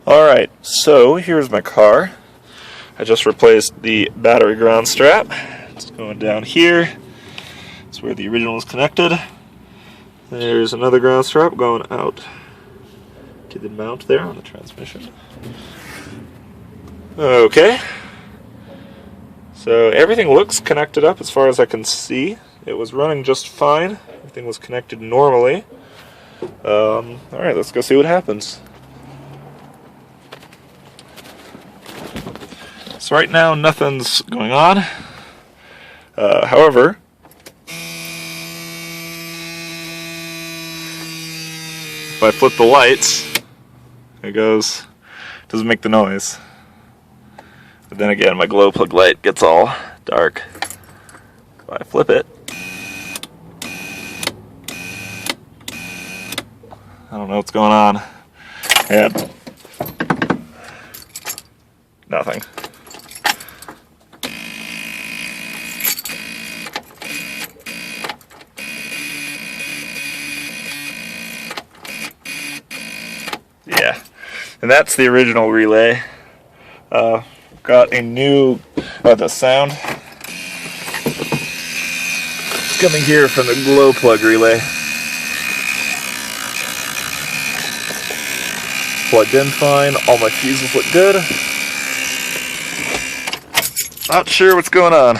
Alright, so here's my car. I just replaced the battery ground strap. It's going down here. That's where the original is connected. There's another ground strap going out to the mount there on the transmission. Okay. So everything looks connected up as far as I can see. It was running just fine. Everything was connected normally. Alright, let's go see what happens. So right now nothing's going on. However, if I flip the lights, it goes, doesn't make the noise. But then again, my glow plug light gets all dark. If I flip it, I don't know what's going on. And nothing. Yeah, and that's the original relay. Got a new, the sound. It's coming here from the glow plug relay. Plugged in fine, all my fuses look good. Not sure what's going on.